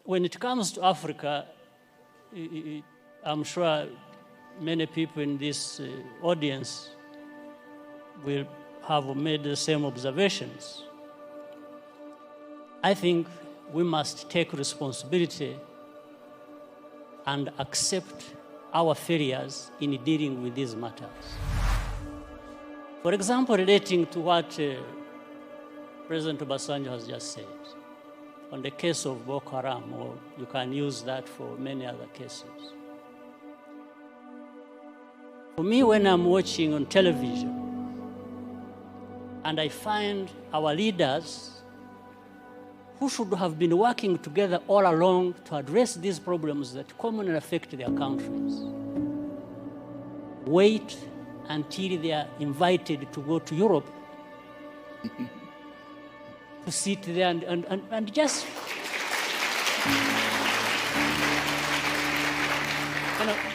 when it comes to Africa, I'm sure many people in this audience will have made the same observations. I think we must take responsibility and accept our failures in dealing with these matters. For example, relating to what President Obasanjo has just said, on the case of Boko Haram, or you can use that for many other cases. For me, when I'm watching on television, and I find our leaders who should have been working together all along to address these problems that commonly affect their countries, wait until they are invited to go to Europe to sit there and just,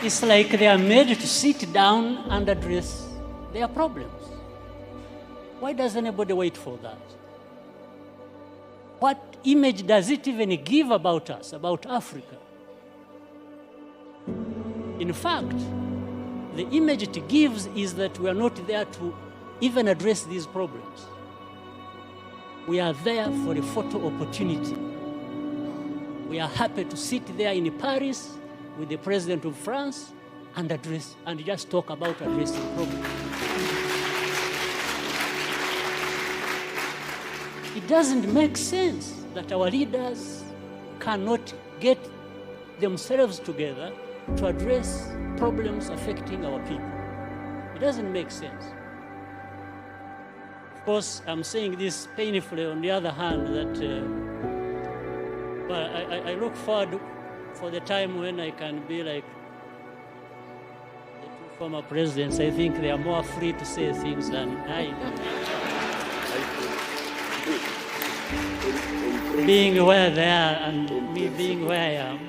it's like they are made to sit down and address their problems. Why does anybody wait for that? What image does it even give about us, about Africa? In fact, the image it gives is that we are not there to even address these problems. We are there for a photo opportunity. We are happy to sit there in Paris with the President of France and address, and just talk about addressing problems. It doesn't make sense that our leaders cannot get themselves together to address problems affecting our people. It doesn't make sense. Of course, I'm saying this painfully. On the other hand, that I look forward for the time when I can be like the two former presidents. I think they are more free to say things than I do. Being where they are and me being where I am.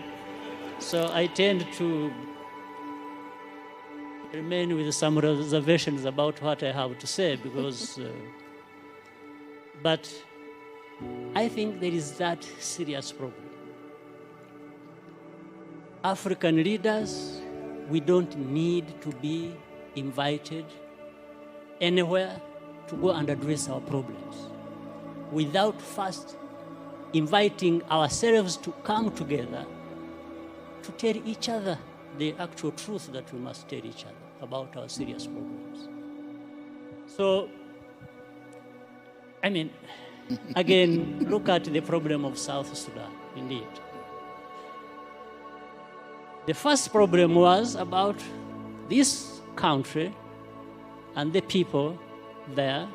So I tend to remain with some reservations about what I have to say because, but I think there is that serious problem. African leaders, we don't need to be invited anywhere to go and address our problems without first inviting ourselves to come together to tell each other the actual truth that we must tell each other about our serious problems. So, I mean, again, look at the problem of South Sudan, indeed. The first problem was about this country and the people there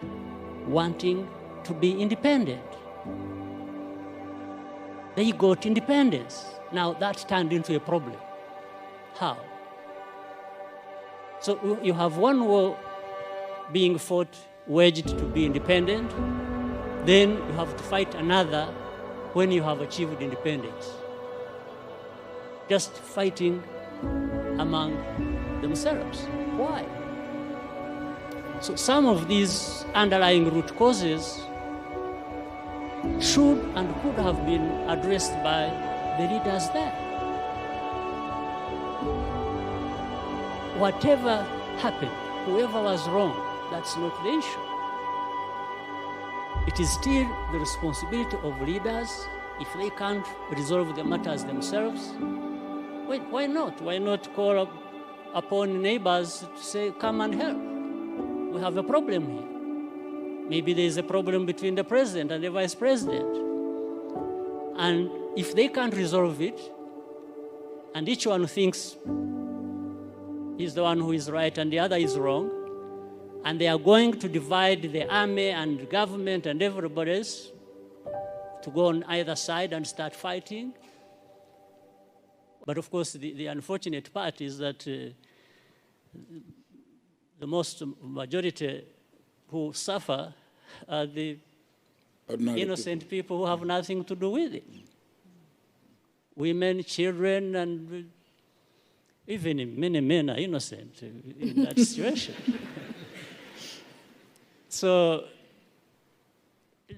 wanting to be independent. They got independence. Now that turned into a problem. How? So you have one war being fought, waged to be independent, then you have to fight another when you have achieved independence. Just fighting among themselves. Why? So some of these underlying root causes should and could have been addressed by the leaders there. Whatever happened, whoever was wrong, that's not the issue. It is still the responsibility of leaders. If they can't resolve the matters themselves, why not? Why not call upon neighbors to say, come and help? We have a problem here. Maybe there is a problem between the president and the vice president. And if they can't resolve it, and each one thinks he's the one who is right and the other is wrong, and they are going to divide the army and the government and everybody else to go on either side and start fighting. But of course, the unfortunate part is that the most majority who suffer are the innocent people who have nothing to do with it. Women, children, and even many men are innocent in that situation. So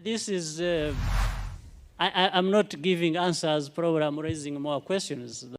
this is I'm not giving answers, probably I'm raising more questions.